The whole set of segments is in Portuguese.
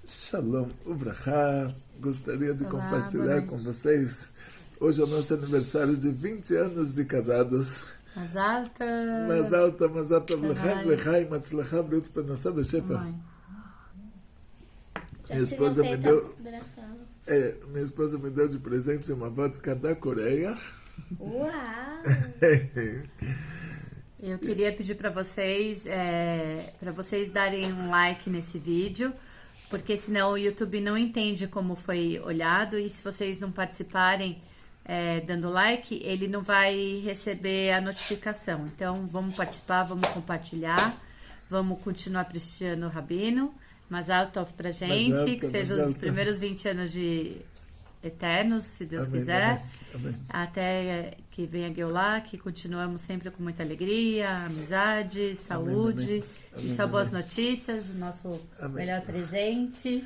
Shalom Ubrahá, gostaria de Olá, boa compartilhar com noite. vocês. Hoje é o nosso aniversário de 20 anos de casados. מזל Mas alta, l'chaim, טוב. l'chaim, atzlachá, b'riut parnassá, b'shefa. Mãe. Minha esposa me deu, minha esposa me deu de presente uma vodka da Coreia. Uau! Eu queria pedir para vocês darem um like nesse vídeo, porque senão o YouTube não entende como foi olhado, e se vocês não participarem dando like, ele não vai receber a notificação. Então vamos participar, vamos compartilhar, vamos continuar prestigiando o Rabino. Mazal Tov pra gente, Mazal que tov, sejam mazal os tov. primeiros 20 anos de eternos, se Deus Amém, quiser. amém, amém. Até que venha Geulah, que continuamos sempre com muita alegria, amizade, saúde amém. e só boas Amém. notícias, o nosso Amém. melhor presente.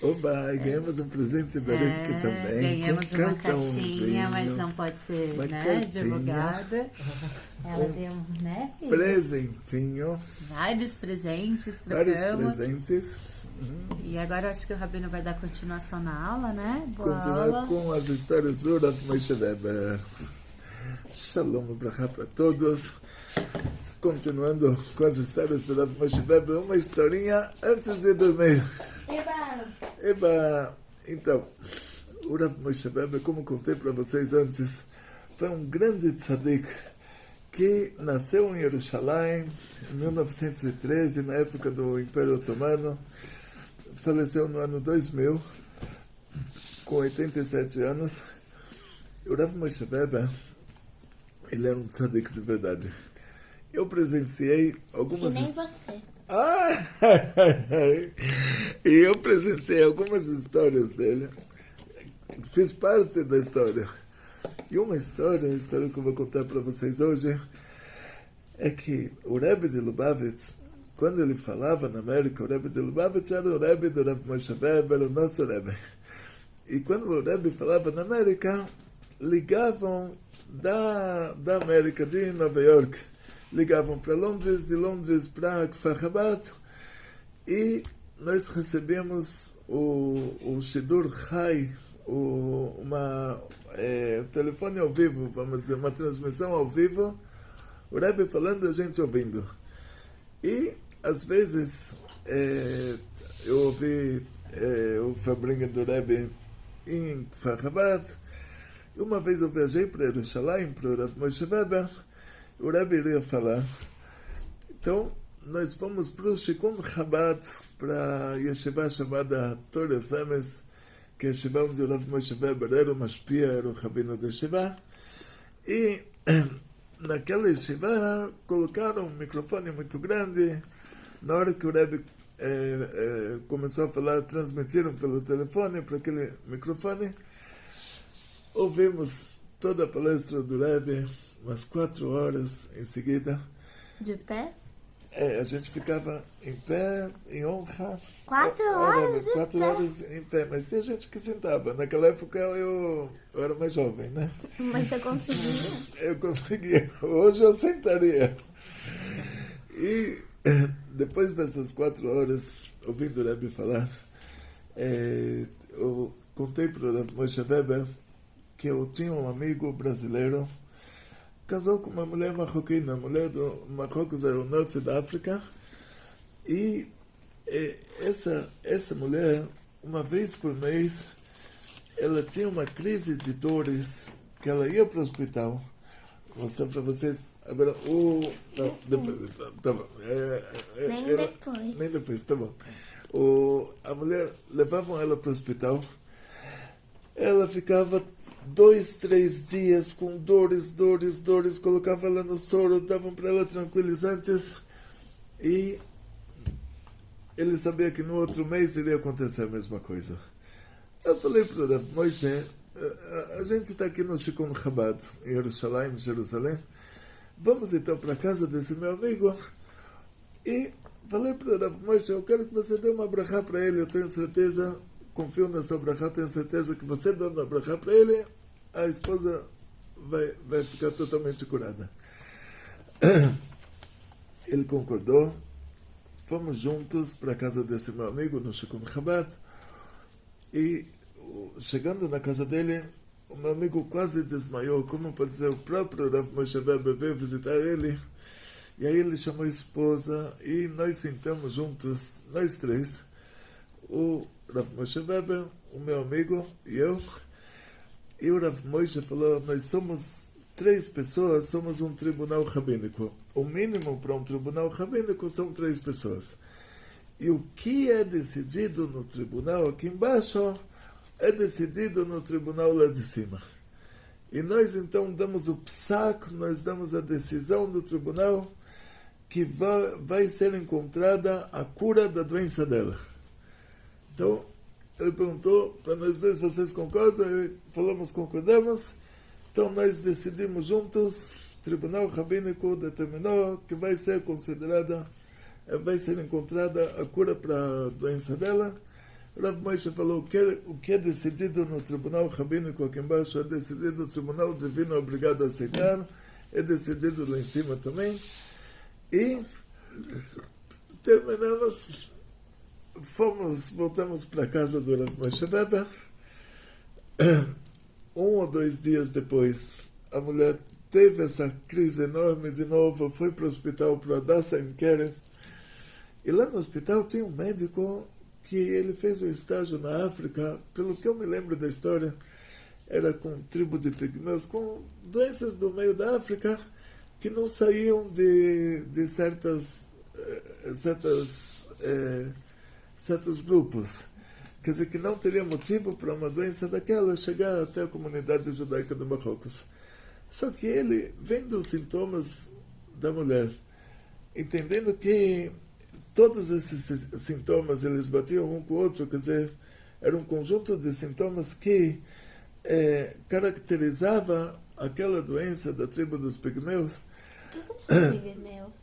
Oba, e ganhamos um presente da Rivka também. Ganhamos com uma cartãozinho. cartinha, mas não pode ser, Uma né, cartinha. divulgada. Ela deu, né, filha? Presentinho, Vários presentes, vários trocamos. presentes. E agora acho que o Rabino vai dar continuação na aula, né? Boa Continuar aula. com as histórias do Rav Moshe Weber. Shalom Ubrahá para todos. Continuando com as histórias do Rav Moshe Weber, uma historinha antes de dormir. Eba, então, o Rav Moshe Weber, como contei para vocês antes, foi um grande tzadik que nasceu em Jerusalém em 1913, na época do Império Otomano. Faleceu no ano 2000, com 87 anos. O Rav Moshe Weber, ele era um tzadik de verdade. Eu presenciei Que algumas... nem você. Ah! E eu presenciei algumas histórias dele. Fiz parte da história. E uma história, a história que eu vou contar para vocês hoje, é que o Rebbe de Lubavitch, quando ele falava na América, o Rebbe de Lubavitch era o Rebbe do Rav Moshe Weber, o nosso Rebbe. E quando o Rebbe falava na América, ligavam da América, de Nova York, ligavam para Londres, de Londres para Kfar Chabad, e nós recebemos o Shidur Chai, telefone ao vivo, vamos dizer, uma transmissão ao vivo, o Rebbe falando, a gente ouvindo. E, às vezes, eu ouvi o Fabrinha do Rebbe em Kfar Chabad. Uma vez eu viajei para Jerusalém, para o Rav Moshe Weber, o Rebbe iria falar. Então, nós fomos para o Shikun Chabad, para a Yeshiva chamada Torres Emes, que é a Yeshiva onde o Rav Moshe Weber era o Mashpia, era o Rabino da Yeshiva. E naquela Yeshiva colocaram um microfone muito grande. Na hora que o Rebbe começou a falar, transmitiram pelo telefone para aquele microfone. Ouvimos toda a palestra do Rebbe, umas 4 horas em seguida. De pé? A gente ficava em pé, em honra. 4 horas de 4 pé? horas em pé, mas tem gente que sentava. Naquela época eu era mais jovem, né? Mas você conseguiu. Eu conseguia. Hoje eu sentaria. E depois dessas 4 horas, ouvindo o Rebbe falar, eu contei para o Moshe Weber que eu tinha um amigo brasileiro, casou com uma mulher marroquina, mulher do Marrocos, era o norte da África, e essa mulher, uma vez por mês, ela tinha uma crise de dores, que ela ia para o hospital. Vou mostrar para vocês agora não, depois, tá bom. Nem depois, tá bom. A mulher, levavam ela para o hospital, ela ficava 2, 3 dias com dores, colocavam ela no soro, davam para ela tranquilizantes, e ele sabia que no outro mês iria acontecer a mesma coisa. Eu falei para o Rav Moshe, a gente está aqui no Shikun Chabad, em Jerusalém, vamos então para a casa desse meu amigo, e falei para o Rav Moshe, eu quero que você dê uma brachá para ele, eu tenho certeza, confio na sua brachá, tenho certeza que você dando a brachá para ele, a esposa vai ficar totalmente curada. Ele concordou, fomos juntos para a casa desse meu amigo, no Shikun Chabad, e chegando na casa dele, o meu amigo quase desmaiou, como pode dizer, o próprio Rav Moshe Weber veio visitar ele, e aí ele chamou a esposa, e nós sentamos juntos, nós três, o Rav Moshe Weber, o meu amigo e eu, e o Rav Moshe falou, nós somos 3 pessoas, somos um tribunal rabínico. O mínimo para um tribunal rabínico são 3 pessoas. E o que é decidido no tribunal aqui embaixo é decidido no tribunal lá de cima. E nós então damos o psak, nós damos a decisão do tribunal que vai ser encontrada a cura da doença dela. Então, ele perguntou para nós dois, vocês concordam? Falamos, concordamos. Então nós decidimos juntos, o Tribunal Rabínico determinou que vai ser encontrada a cura para a doença dela. Rav Moshe falou, o que é decidido no Tribunal Rabínico aqui embaixo é decidido no Tribunal Divino, obrigado a aceitar, é decidido lá em cima também. E terminamos, voltamos para a casa do Rav Moshe Weber. 1 ou 2 dias depois, a mulher teve essa crise enorme de novo, foi para o hospital, para Hadassah Ein Kerem. E lá no hospital tinha um médico que ele fez um estágio na África, pelo que eu me lembro da história, era com tribo de pigmeus, com doenças do meio da África, que não saíam de certos grupos. Quer dizer, que não teria motivo para uma doença daquela chegar até a comunidade judaica do Marrocos. Só que ele, vendo os sintomas da mulher, entendendo que todos esses sintomas eles batiam um com o outro, quer dizer, era um conjunto de sintomas que caracterizava aquela doença da tribo dos pigmeus. O que são pigmeus?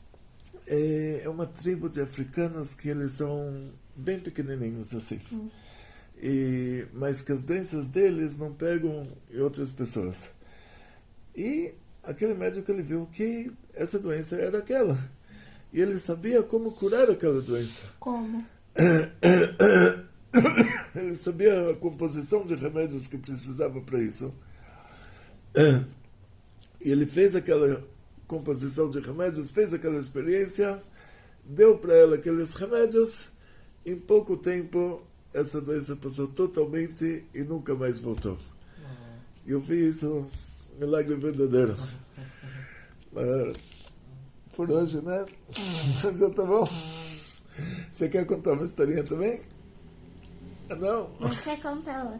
É uma tribo de africanos que eles são bem pequenininhos assim. Mas que as doenças deles não pegam em outras pessoas. E aquele médico ele viu que essa doença era aquela. E ele sabia como curar aquela doença. Como? Ele sabia a composição de remédios que precisava para isso. E ele fez aquela composição de remédios, fez aquela experiência, deu para ela aqueles remédios. Em pouco tempo, essa doença passou totalmente e nunca mais voltou. E eu vi isso, milagre verdadeiro. Mas, por hoje, né? Já tá bom? Você quer contar uma historinha também? Não? Você conta outra.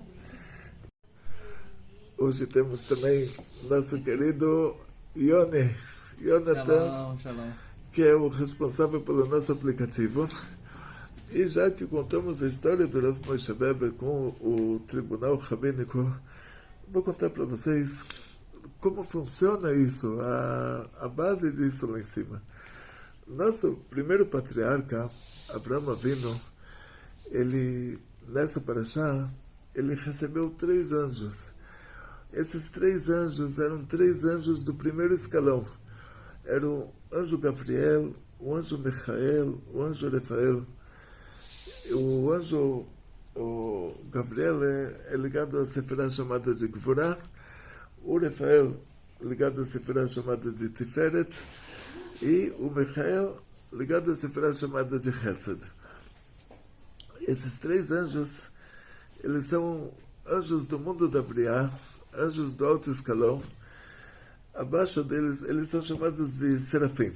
Hoje temos também nosso querido Yonatan, Shalom. que é o responsável pelo nosso aplicativo. E já que contamos a história do Rav Moshe Weber com o Tribunal Rabínico, vou contar para vocês como funciona isso, a base disso lá em cima. Nosso primeiro patriarca, Avraham Avinu, ele, nessa paraxá, ele recebeu 3 anjos. Esses 3 anjos eram 3 anjos do primeiro escalão. Era o anjo Gabriel, o anjo Michael, o anjo Rafael. O Gabriel é ligado à Sefirá chamada de Gvorá, o Rafael ligado à Sefirá chamada de Tiferet, e o Michael ligado à Sefirá chamada de Chesed. Esses 3 anjos, eles são anjos do mundo da Briá, anjos do alto escalão. Abaixo deles, eles são chamados de serafim.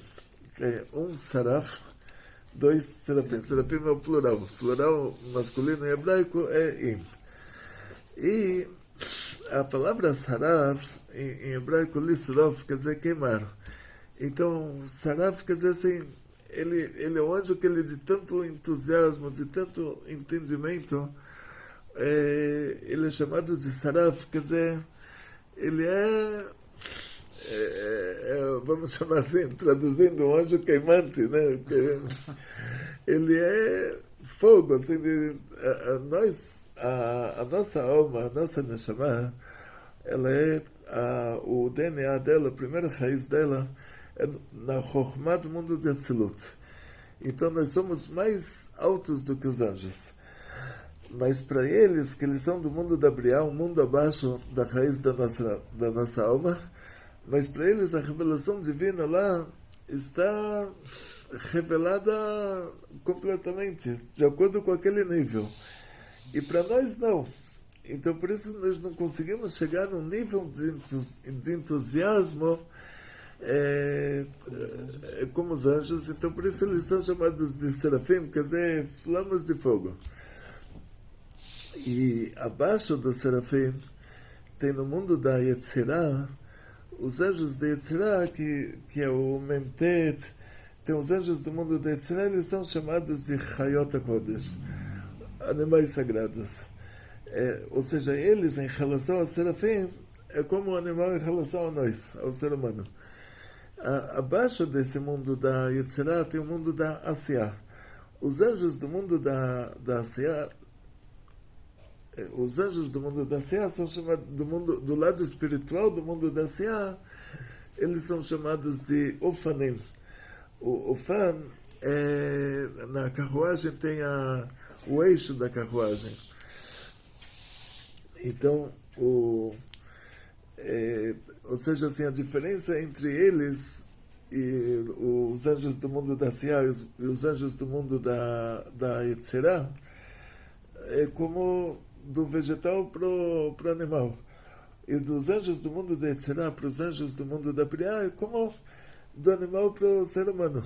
Um saraf, 2 serafim. Serafim é o plural. Plural masculino em hebraico é im. E a palavra saraf, em hebraico, lisrof, quer dizer queimar. Então, saraf quer dizer assim, ele é um anjo que ele de tanto entusiasmo, de tanto entendimento, ele é chamado de saraf, quer dizer, ele vamos chamar assim, traduzindo, um anjo queimante, né? Ele é fogo, assim, a nossa alma, a nossa neshama, ela o DNA dela, a primeira raiz dela, é na Chokhmah do mundo de Atzilut. Então nós somos mais altos do que os anjos. Mas para eles, que eles são do mundo da Briá, um mundo abaixo da raiz da nossa alma, mas para eles a revelação divina lá está revelada completamente, de acordo com aquele nível. E para nós não. Então por isso nós não conseguimos chegar num nível de entusiasmo como os anjos. Então por isso eles são chamados de serafim, quer dizer, flamas de fogo. E abaixo do serafim tem no mundo da Yetzirah os anjos de Yetzirah, que é o Memtet. Tem os anjos do mundo da Yetzirah, eles são chamados de Chayot HaKodesh, animais sagrados. Ou seja, eles em relação ao serafim é como um animal em relação a nós, ao ser humano. Abaixo desse mundo da Yetzirah tem o mundo da Asiyah. Os anjos do mundo da Asiyah, os anjos do mundo da Asiyah são chamados do lado espiritual do mundo da Asiyah, eles são chamados de Ofanim. O Ofan na carruagem tem o eixo da carruagem. Então, ou seja, assim, a diferença entre eles e os anjos do mundo da Asiyah e os anjos do mundo da Yetzirah é como do vegetal pro animal. E dos anjos do mundo da Yetzirah para os anjos do mundo da Briá é como do animal para o ser humano.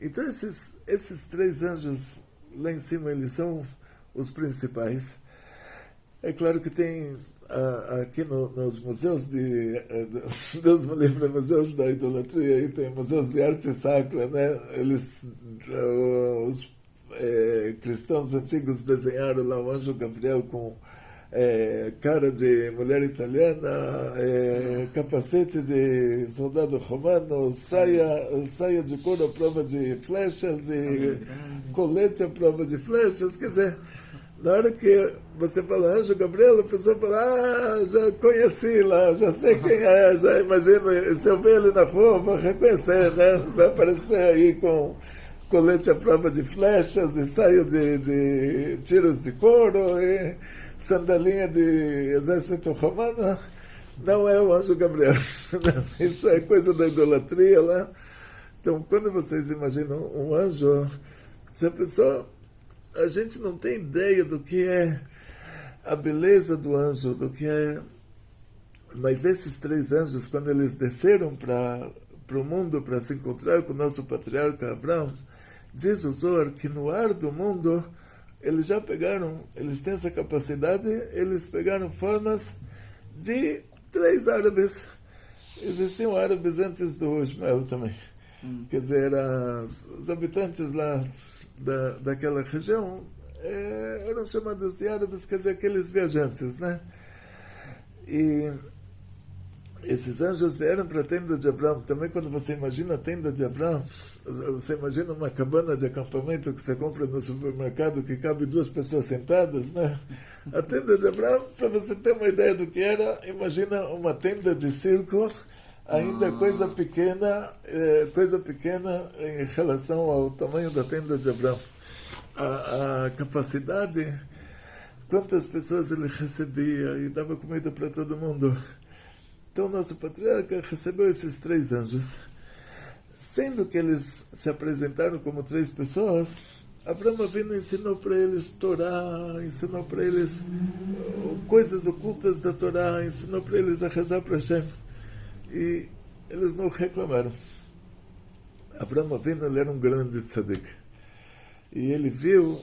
Então esses três anjos lá em cima, eles são os principais. É claro que tem aqui nos museus Deus me livre, museus da idolatria, aí tem museus de arte sacra, né? Os cristãos antigos desenharam lá o anjo Gabriel com cara de mulher italiana, capacete de soldado romano, saia de couro à prova de flechas e colete à prova de flechas. Quer dizer, na hora que você fala anjo Gabriel, a pessoa fala, já conheci lá, já sei quem é, já imagino, se eu ver ele na rua, vou reconhecer, né? Vai aparecer aí com colete à prova de flechas e saia de tiros de couro e sandalinha de exército romano. Não é o anjo Gabriel. Não, isso é coisa da idolatria lá. Então, quando vocês imaginam um anjo, se a pessoa... A gente não tem ideia do que é a beleza do anjo, do que é... Mas esses três anjos, quando eles desceram para o mundo para se encontrar com o nosso patriarca Abraão, diz o Zohar que no ar do mundo eles já pegaram, eles têm essa capacidade, eles pegaram formas de três árabes. Existiam árabes antes do Ismael também. Quer dizer, os habitantes lá daquela região eram chamados de árabes, quer dizer, aqueles viajantes, né? E esses anjos vieram para a tenda de Abraão. Também quando você imagina a tenda de Abraão, você imagina uma cabana de acampamento que você compra no supermercado que cabe 2 pessoas sentadas, né? A tenda de Abraão, para você ter uma ideia do que era, imagina uma tenda de circo, ainda coisa pequena em relação ao tamanho da tenda de Abraão. A capacidade, quantas pessoas ele recebia e dava comida para todo mundo. Então, nosso patriarca recebeu esses 3 anjos. Sendo que eles se apresentaram como 3 pessoas, Abraão Avinu ensinou para eles Torá, ensinou para eles coisas ocultas da Torá, ensinou para eles a rezar para Hashem. E eles não reclamaram. Abraão Avinu, ele era um grande tzadik. E ele viu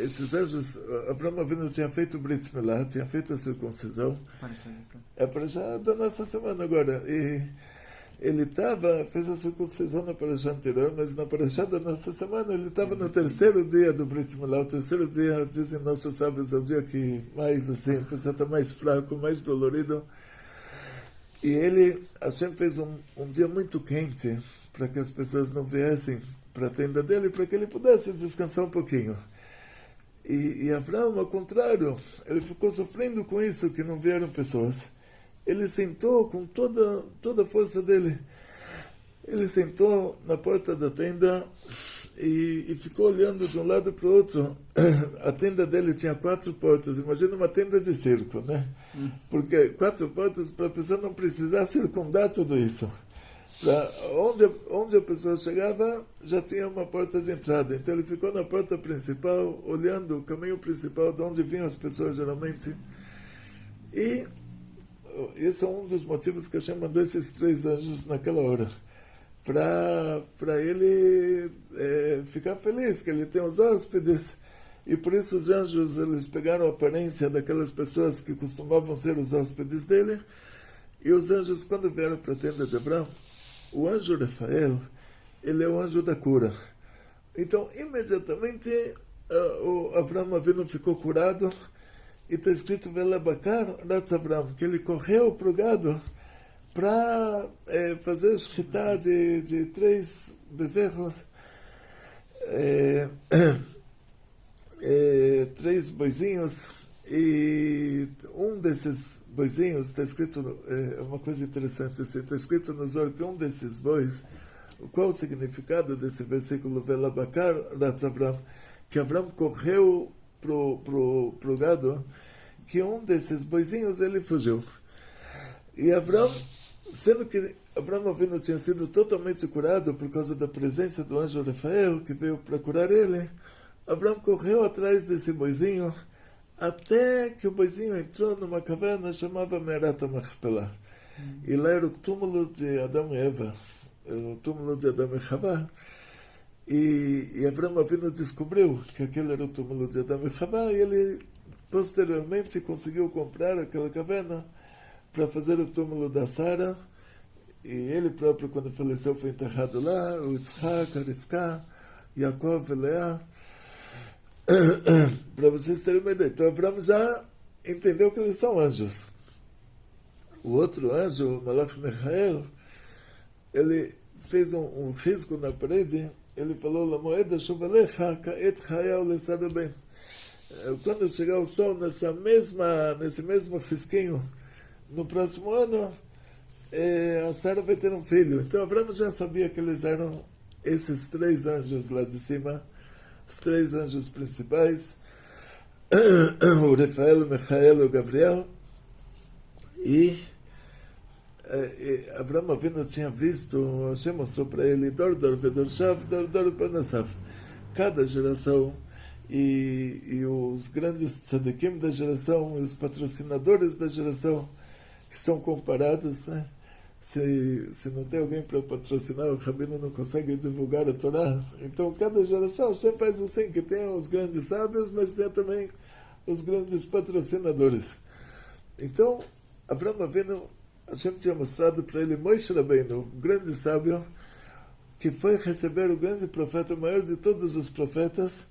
esses anjos. Abraão Avinu tinha feito o Brit Milá, tinha feito a circuncisão. É para já da nossa semana agora. E ele fez a circuncisão na paraxá anterior, mas na paraxá da nossa semana ele estava no 3º dia do Brit Milá. O 3º dia, dizem nossos sábios, é o dia que mais assim, a pessoa está mais fraco, mais dolorido. E Hashem fez um dia muito quente para que as pessoas não viessem para a tenda dele, para que ele pudesse descansar um pouquinho. E Abraão, ao contrário, ele ficou sofrendo com isso, que não vieram pessoas. Ele sentou com toda a força dele. Ele sentou na porta da tenda e ficou olhando de um lado para o outro. A tenda dele tinha 4 portas. Imagina uma tenda de circo, né? Porque 4 portas para a pessoa não precisar circundar tudo isso. Onde a pessoa chegava, já tinha uma porta de entrada. Então ele ficou na porta principal, olhando o caminho principal de onde vinham as pessoas geralmente. E esse é um dos motivos que Hashem mandou esses 3 anjos naquela hora. Para ele ficar feliz, que ele tem os hóspedes. E por isso os anjos, eles pegaram a aparência daquelas pessoas que costumavam ser os hóspedes dele. E os anjos, quando vieram para a tenda de Abraão, o anjo Rafael, ele é o anjo da cura. Então, imediatamente, o Abraão Avinu ficou curado. E está escrito, Velabakar Ratz Abraão, que ele correu para o gado para fazer shkita de 3 bezerros, 3 boizinhos, e um desses boizinhos, está escrito, uma coisa interessante, está escrito no Zohar que um desses bois, qual o significado desse versículo, Velabakar Ratz Abraão, que Abraão correu pro gado, que um desses boizinhos ele fugiu. E Abraão, sendo que Abraão Avinu tinha sido totalmente curado por causa da presença do anjo Rafael, que veio para curar ele, Abraão correu atrás desse boizinho, até que o boizinho entrou numa caverna chamada Merat HaMachpelah. E lá era o túmulo de Adão e Eva, o túmulo de Adão e Havá. E Abraão Avinu descobriu que aquele era o túmulo de Adão e Havá, e ele posteriormente conseguiu comprar aquela caverna para fazer o túmulo da Sara, e ele próprio, quando faleceu, foi enterrado lá, o Yitzhak, a Rivka, Yaakov e Leá. Para vocês terem uma ideia. Então Abraão já entendeu que eles são anjos. O outro anjo, o Malach Michael, ele fez um risco na parede. Ele falou, Lamoeda Shuvalecha Kaet Chayal Lesarabem. Quando chegar o sol nesse mesmo risquinho, no próximo ano, a Sara vai ter um filho. Então Abraão já sabia que eles eram esses 3 anjos lá de cima, os 3 anjos principais, o Rafael, o Michael e o Gabriel. E Abraão Avinu tinha visto, Hashem mostrou para ele, Dor Vedorshav, Dor Panasav. Cada geração e os grandes tzadikim da geração, e os patrocinadores da geração, que são comparados, né? Se não tem alguém para patrocinar, o rabino não consegue divulgar a Torá. Então, cada geração, Hashem faz assim, que tem os grandes sábios, mas tem também os grandes patrocinadores. Então, Abraão Avinu, Hashem tinha mostrado para ele Moshe Rabbeinu, o grande sábio, que foi receber o grande profeta, o maior de todos os profetas,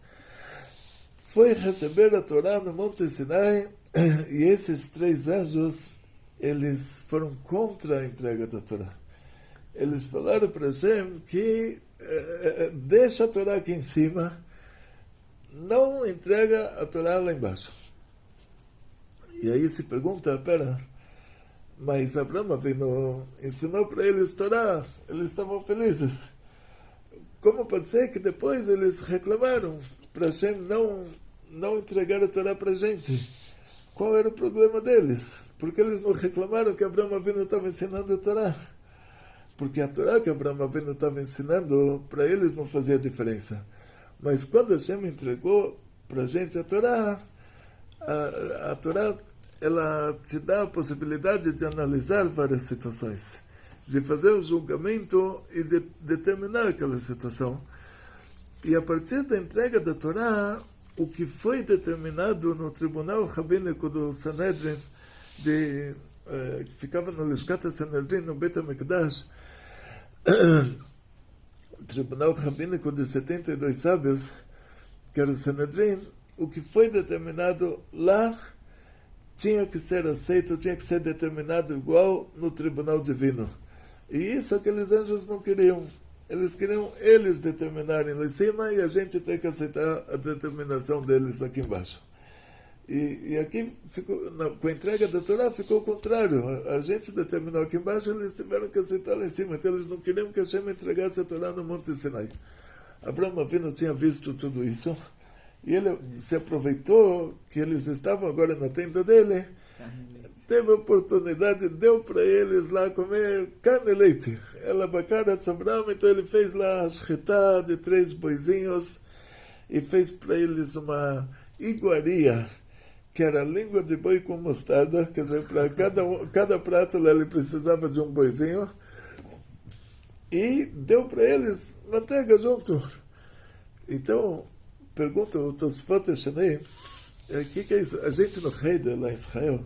foi receber a Torá no Monte Sinai, e esses 3 anjos, eles foram contra a entrega da Torá. Eles falaram para Hashem que deixa a Torá aqui em cima, não entrega a Torá lá embaixo. E aí se pergunta, pera, mas Abraão Avinu ensinou para eles Torá, eles estavam felizes. Como pode ser que depois eles reclamaram para Hashem não entregar a Torá para a gente? Qual era o problema deles? Porque eles não reclamaram que Abraão Avinu estava ensinando a Torá. Porque a Torá que Abraão Avinu estava ensinando, para eles não fazia diferença. Mas quando Hashem entregou para a gente a Torá, a Torá, ela te dá a possibilidade de analisar várias situações, de fazer um julgamento e de determinar aquela situação. E a partir da entrega da Torá, o que foi determinado no tribunal rabínico do Sanedrin, que ficava no Lishkat Sanedrin, no Beit HaMikdash, o tribunal rabínico de 72 sábios, que era o Sanedrin, o que foi determinado lá tinha que ser aceito, tinha que ser determinado igual no tribunal divino. E isso aqueles anjos não queriam. Eles queriam eles determinarem lá em cima e a gente tem que aceitar a determinação deles aqui embaixo. E aqui, com a entrega da Torá, ficou o contrário. A gente determinou aqui embaixo, eles tiveram que aceitar lá em cima. Então eles não queriam que Hashem entregasse a Torá no Monte Sinai. Abraão Avinu tinha visto tudo isso e ele se aproveitou que eles estavam agora na tenda dele, teve a oportunidade, deu para eles lá comer carne e leite. Ela bacara de Abraão, então ele fez lá a shkita de 3 boizinhos e fez para eles uma iguaria, que era língua de boi com mostarda, quer dizer, para cada prato lá ele precisava de um boizinho, e deu para eles manteiga junto. Então, pergunta o Tosfot Shanei, o que é isso? A gente no Heide, lá em Israel,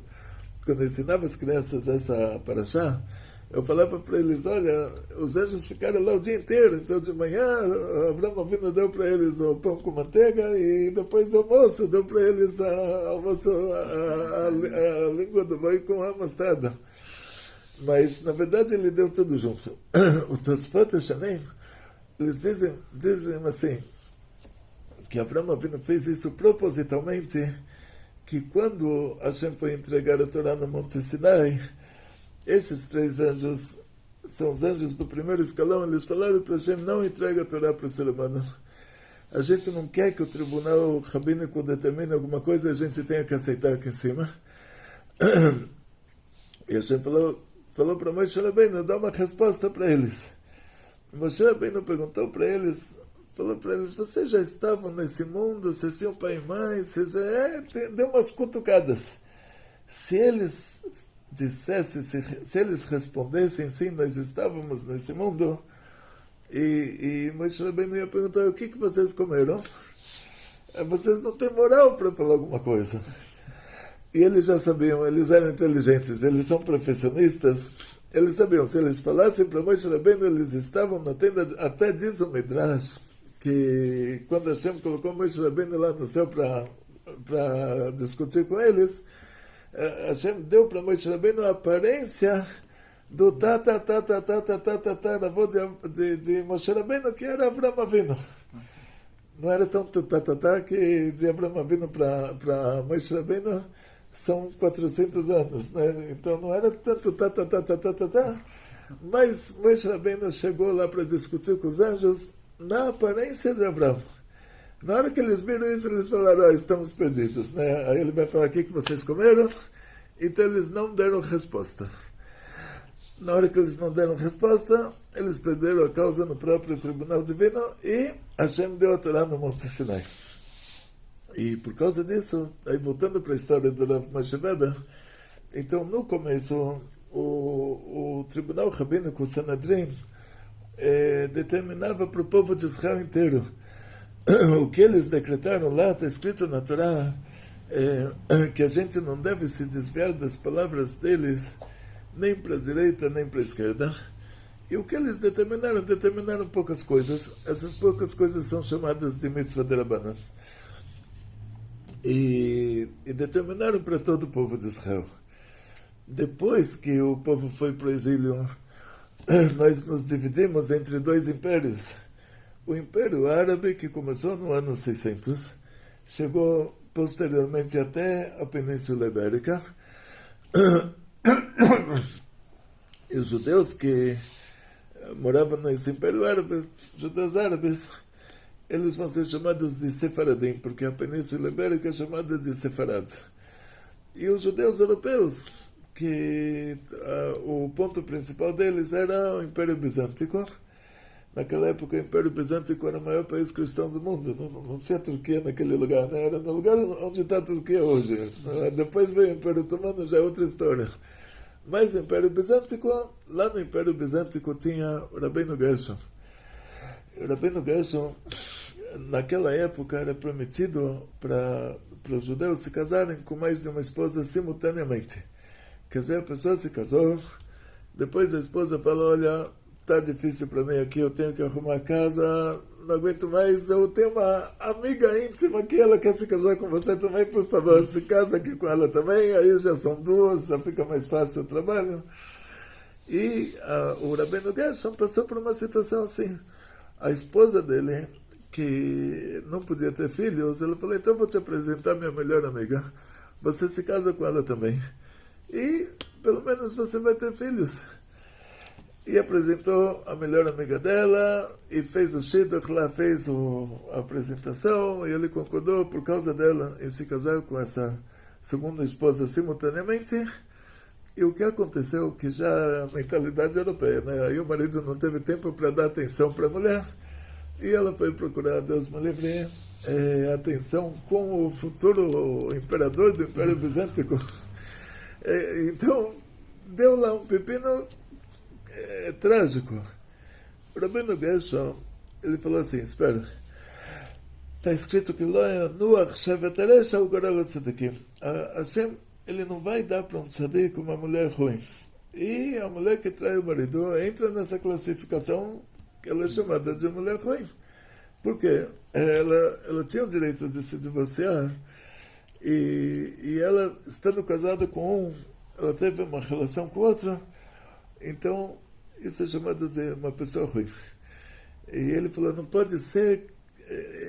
quando ensinava as crianças essa paraxá, eu falava para eles, olha, os anjos ficaram lá o dia inteiro, então de manhã Abraão Avinu deu para eles o pão com manteiga e depois do almoço deu para eles a língua do boi com a mostarda. Mas na verdade ele deu tudo junto. O Tosfot Shanim, eles dizem assim, que Abraão Avinu fez isso propositalmente, que quando Hashem foi entregar a Torá no Monte Sinai, esses 3 anjos são os anjos do primeiro escalão, eles falaram para Hashem, não entrega a Torá para o ser humano. A gente não quer que o tribunal rabínico determine alguma coisa, a gente tenha que aceitar aqui em cima. E Hashem falou para Moshe Rabbeinu, dá uma resposta para eles. Moshe Rabbeinu perguntou para eles, falou para eles, vocês já estavam nesse mundo, vocês tinham pai e mãe, deu umas cutucadas. Se eles dissessem, se eles respondessem, sim, nós estávamos nesse mundo, e Moshe Rabbeinu ia perguntar, o que vocês comeram? Vocês não têm moral para falar alguma coisa. E eles já sabiam, eles eram inteligentes, eles são profissionistas, eles sabiam, se eles falassem para Moshe Rabbeinu, eles estavam na tenda, até diz o Midrash, que quando Hashem colocou Moshe Rabbeinu lá no céu para discutir com eles, Hashem deu para Moshe Rabbeinu a aparência do avô de Moshe Rabbeinu, que era Abraão Avinu. Não era tanto que de Abraão Avinu para Moshe Rabbeinu são 400 anos, né? Então não era tanto mas Moshe Rabbeinu chegou lá para discutir com os anjos na aparência de Abraão. Na hora que eles viram isso, eles falaram, estamos perdidos, né? Aí ele vai falar, o que vocês comeram? Então eles não deram resposta. Na hora que eles não deram resposta, eles perderam a causa no próprio tribunal divino e Hashem deu a Torá no Monte Sinai. E por causa disso, aí voltando para a história do Rav Moshe Weber, então no começo, o tribunal rabínico, o Sanedrin, determinava para o povo de Israel inteiro. O que eles decretaram lá, está escrito na Torá, que a gente não deve se desviar das palavras deles, nem para a direita, nem para a esquerda. E o que eles determinaram poucas coisas. Essas poucas coisas são chamadas de mitzvah de Rabbanan. E determinaram para todo o povo de Israel. Depois que o povo foi para o exílio, nós nos dividimos entre 2 impérios. O Império Árabe, que começou no ano 600, chegou posteriormente até a Península Ibérica. E os judeus que moravam nesse Império Árabe, judeus árabes, eles vão ser chamados de Sefaradim, porque a Península Ibérica é chamada de Sefarad. E os judeus europeus, que o ponto principal deles era o Império Bizântico. Naquela época, o Império Bizântico era o maior país cristão do mundo. Não tinha Turquia naquele lugar, né? Era no lugar onde está a Turquia hoje. Depois veio o Império Otomano, já é outra história. Mas o Império Bizântico, lá no Império Bizântico tinha o Rabbeinu Gershom. O Rabbeinu Gershom, naquela época, era permitido para os judeus se casarem com mais de uma esposa simultaneamente. Quer dizer, a pessoa se casou, depois a esposa falou, olha, está difícil para mim aqui, eu tenho que arrumar casa, não aguento mais, eu tenho uma amiga íntima que ela quer se casar com você também, por favor, se casa aqui com ela também, aí já são 2, já fica mais fácil o trabalho. E o Rabbeinu Gershom passou por uma situação assim. A esposa dele, que não podia ter filhos, ela falou, então eu vou te apresentar minha melhor amiga, você se casa com ela também, e pelo menos você vai ter filhos. e apresentou a melhor amiga dela, e fez o shidduch lá, fez a apresentação, e ele concordou por causa dela em se casar com essa segunda esposa simultaneamente. E o que aconteceu, que já a mentalidade europeia, né? Aí o marido não teve tempo para dar atenção para a mulher, e ela foi procurar, Deus me livre, atenção com o futuro imperador do Império Bizântico. Então, deu lá um pepino trágico. O Rabbeinu Gershom, ele falou assim, espera, está escrito que Hashem, ele não vai dar para um tzadik uma mulher ruim. E a mulher que trai o marido entra nessa classificação que ela é chamada de mulher ruim. Porque ela tinha o direito de se divorciar e ela, estando casada com um, ela teve uma relação com outra, então isso é chamado de uma pessoa ruim. E ele falou, não pode ser,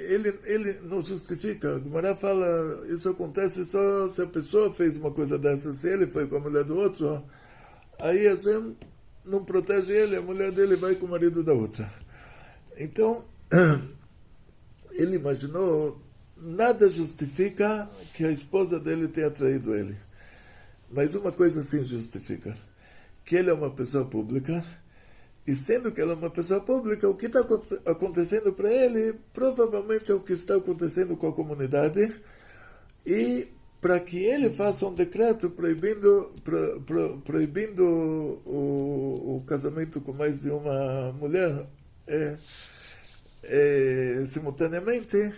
ele não justifica. A Gemara fala, isso acontece só se a pessoa fez uma coisa dessa, se ele foi com a mulher do outro, aí a gente não protege ele, a mulher dele vai com o marido da outra. Então, ele imaginou, nada justifica que a esposa dele tenha traído ele. Mas uma coisa sim justifica, que ele é uma pessoa pública, e sendo que ela é uma pessoa pública, o que está acontecendo para ele, provavelmente é o que está acontecendo com a comunidade, e para que ele faça um decreto proibindo o casamento com mais de uma mulher simultaneamente,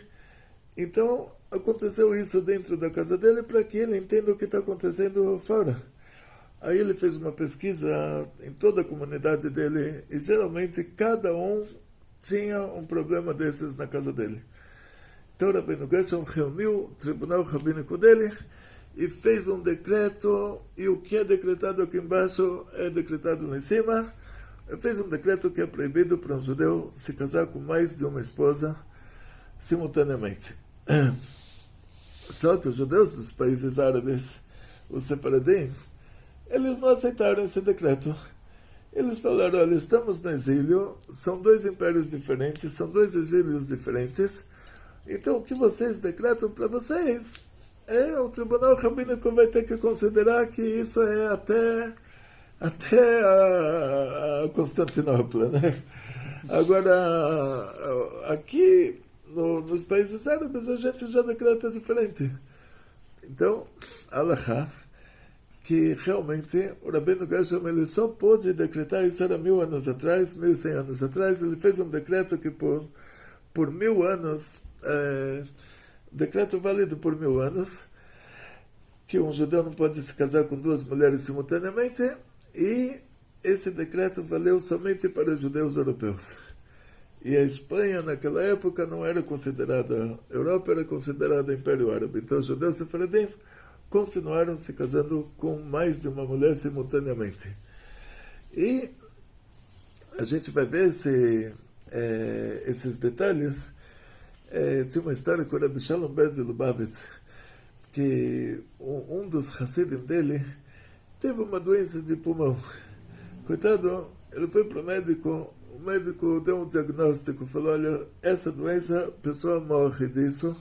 então aconteceu isso dentro da casa dele para que ele entenda o que está acontecendo fora. Aí ele fez uma pesquisa em toda a comunidade dele e geralmente cada um tinha um problema desses na casa dele. Então o Rabbeinu Gershom reuniu o tribunal rabínico dele e fez um decreto, e o que é decretado aqui embaixo é decretado lá em cima. Ele fez um decreto que é proibido para um judeu se casar com mais de uma esposa simultaneamente. Só que os judeus dos países árabes, os separadim, eles não aceitaram esse decreto. Eles falaram, olha, estamos no exílio, são dois impérios diferentes, são dois exílios diferentes, então o que vocês decretam para vocês, o tribunal rabínico vai ter que considerar que isso é até a Constantinopla, né? Agora, aqui nos países árabes a gente já decreta diferente. Então, Alahá, que realmente o Rabbeinu Gershom ele só pôde decretar, isso era 1000 anos atrás, 1100 anos atrás, ele fez um decreto que por 1000 anos, decreto válido por 1000 anos, que um judeu não pode se casar com duas mulheres simultaneamente, e esse decreto valeu somente para os judeus europeus. E a Espanha, naquela época, não era considerada, a Europa era considerada Império Árabe. Então, os judeus sefaradim continuaram se casando com mais de uma mulher simultaneamente. E a gente vai ver esses detalhes. Tinha uma história com o Rabbi Shalom Ber de Lubavitch, que um dos Hasidim dele teve uma doença de pulmão. Coitado, ele foi para o médico deu um diagnóstico, falou, olha, essa doença, a pessoa morre disso,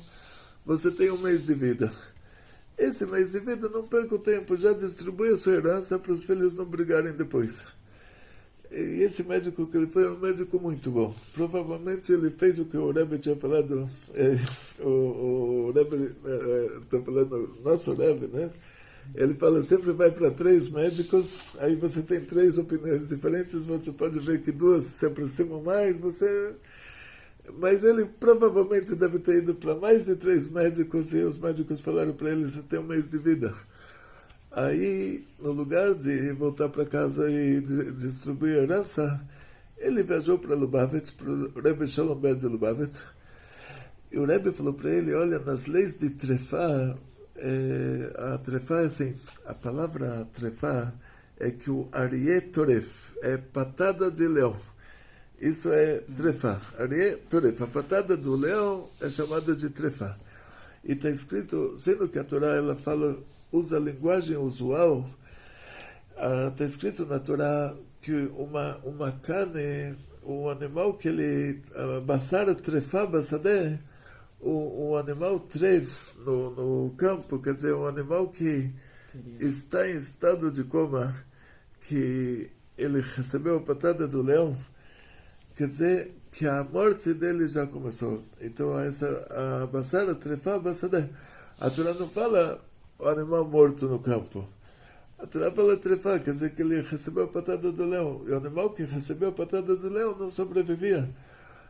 você tem 1 mês de vida. Esse mês de vida, não perca o tempo, já distribui a sua herança para os filhos não brigarem depois. E esse médico que ele foi é um médico muito bom. Provavelmente ele fez o que o Rebbe tinha falado, o Rebbe, estou falando, nosso Rebbe, né? Ele fala, sempre vai para 3 médicos, aí você tem 3 opiniões diferentes, você pode ver que 2 se aproximam mais, mas ele provavelmente deve ter ido para mais de 3 médicos, e os médicos falaram para ele, você tem 1 mês de vida. Aí, no lugar de voltar para casa e distribuir a herança, ele viajou para Lubavitch, para o Rebbe Shalom Ber de Lubavitch, e o Rebbe falou para ele, olha, nas leis de Trefá, a trefá é assim, a palavra trefá é que o Aryeh Toref é patada de leão. Isso é trefá. Aryeh Toref, a patada do leão é chamada de trefá. E está escrito, sendo que a Torá ela fala, usa a linguagem usual, Está escrito na Torá que uma carne, um animal que ele, basar trefá basadé, o animal tref no campo, quer dizer, um animal que está em estado de coma, que ele recebeu a patada do leão, quer dizer que a morte dele já começou. Então, a basar trefá basadé. A Torá não fala o animal morto no campo. A Torá fala trefá, quer dizer que ele recebeu a patada do leão. E o animal que recebeu a patada do leão não sobrevivia.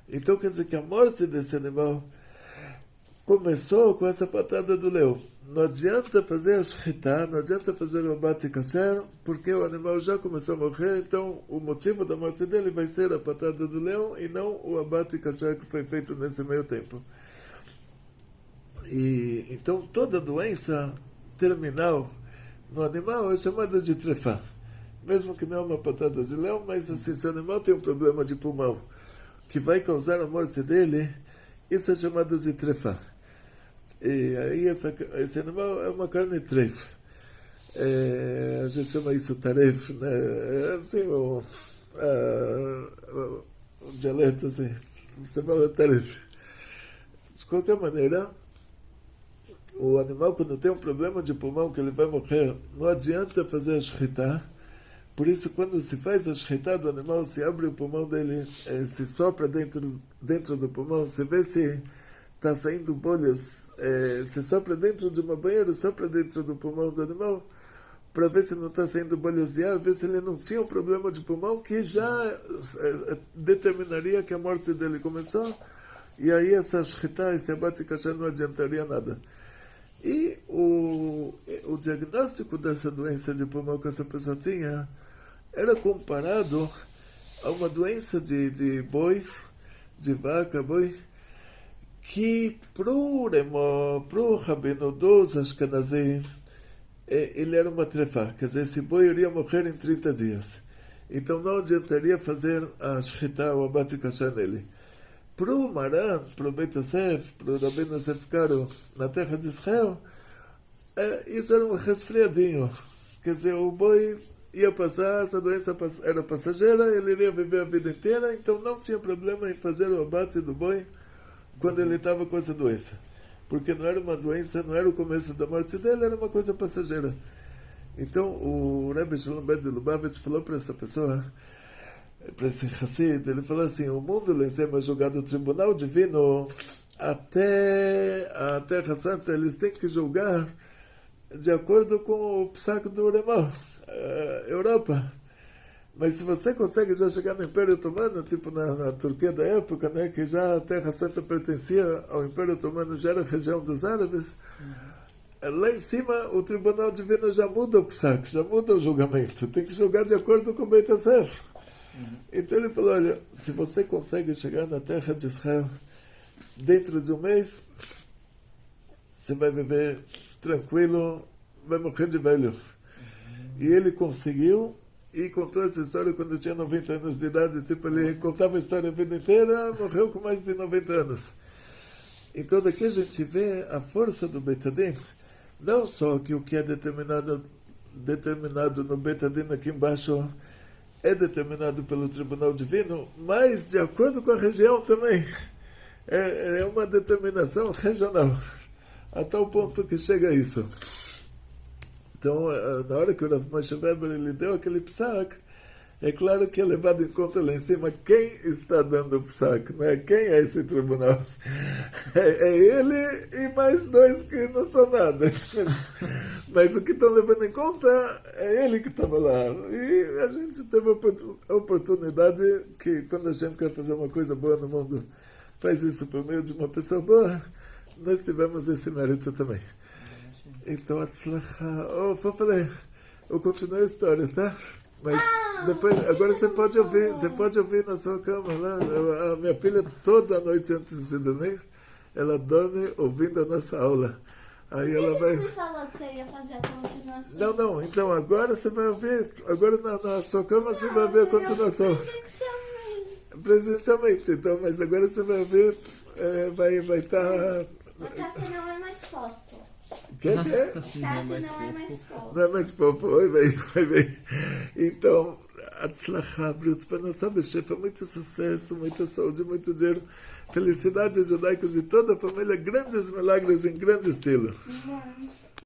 Então quer dizer que a morte desse animal começou com essa patada do leão. Não adianta fazer a shchita, não adianta fazer o abate kasher, porque o animal já começou a morrer, então o motivo da morte dele vai ser a patada do leão e não o abate kasher que foi feito nesse meio tempo. E então toda doença terminal no animal é chamada de trefá. Mesmo que não é uma patada de leão, mas assim, se o animal tem um problema de pulmão que vai causar a morte dele, isso é chamado de trefá. E aí esse animal é uma carne treif. A gente chama isso taref, né? É assim, o dialeto assim, você fala taref. De qualquer maneira, o animal, quando tem um problema de pulmão que ele vai morrer, não adianta fazer a shchita. Por isso, quando se faz a shchita do animal, se abre o pulmão dele, se sopra dentro do pulmão, se vê se está saindo bolhas, se sopra dentro de uma banheira, sopra dentro do pulmão do animal, para ver se não está saindo bolhas de ar, ver se ele não tinha um problema de pulmão, que já determinaria que a morte dele começou, e aí essa shchita, esse abate kasher não adiantaria nada. E o diagnóstico dessa doença de pulmão que essa pessoa tinha era comparado a uma doença de boi, de vaca, boi, que pro Rabino dos Ashkenazim, ele era uma trefá, quer dizer, esse boi iria morrer em 30 dias. Então não adiantaria fazer a shchita, o abate kasher nele. Para o Maran, para o Beit Yosef, para o Rabbeinu Yosef Karo, na terra de Israel, isso era um resfriadinho. Quer dizer, o boi ia passar, essa doença era passageira, ele iria viver a vida inteira, então não tinha problema em fazer o abate do boi quando ele estava com essa doença. Porque não era uma doença, não era o começo da morte dele, era uma coisa passageira. Então o Rebbe Shalom Ben de Lubavitch falou para essa pessoa, para esse Hassid, ele falou assim, o mundo lá em cima é jogado no tribunal divino, até a Terra Santa, eles têm que julgar de acordo com o psaco do Ulemão, Europa. Mas se você consegue já chegar no Império Otomano, tipo na Turquia da época, né, que já a Terra Santa pertencia ao Império Otomano, já era região dos árabes, lá em cima o Tribunal Divino já muda o psaco, já muda o julgamento, tem que julgar de acordo com o Beit Yosef. Então ele falou, olha, se você consegue chegar na terra de Israel dentro de um mês, você vai viver tranquilo, vai morrer de velho. E ele conseguiu, e contou essa história quando tinha 90 anos de idade, tipo, ele contava a história a vida inteira, morreu com mais de 90 anos. Então daqui a gente vê a força do Beit Hadin, não só que o que é determinado no Beit Hadin aqui embaixo é determinado pelo Tribunal Divino, mas de acordo com a região também. É uma determinação regional, a tal ponto que chega a isso. Então, na hora que o Rav Moshe Weber ele deu aquele psak, é claro que é levado em conta lá em cima quem está dando o psak, né? Quem é esse tribunal? É ele e mais dois que não são nada. Mas o que estão levando em conta é ele que estava lá. E a gente teve a oportunidade que quando a gente quer fazer uma coisa boa no mundo, faz isso por meio de uma pessoa boa, nós tivemos esse mérito também. Então, só falei, eu continuei a história, tá? Mas depois, agora você pode ouvir na sua cama lá. A minha filha, toda noite antes de dormir, ela dorme ouvindo a nossa aula. Aí ela vai... Você falou que você ia fazer a continuação. Não, então agora você vai ouvir, agora na sua cama você vai ver a continuação. Presencialmente, então, mas agora você vai ouvir, vai estar... Mas café não é mais foto. Que é? Não Tati é mais não é mais fofo. fofo. Não é mais fofo, oi bem. Então, Atzlachá, Brilhos Panossá Bechefa, muito sucesso, muita saúde, muito dinheiro, felicidades judaicas e toda a família, grandes milagres em grande estilo. Mano.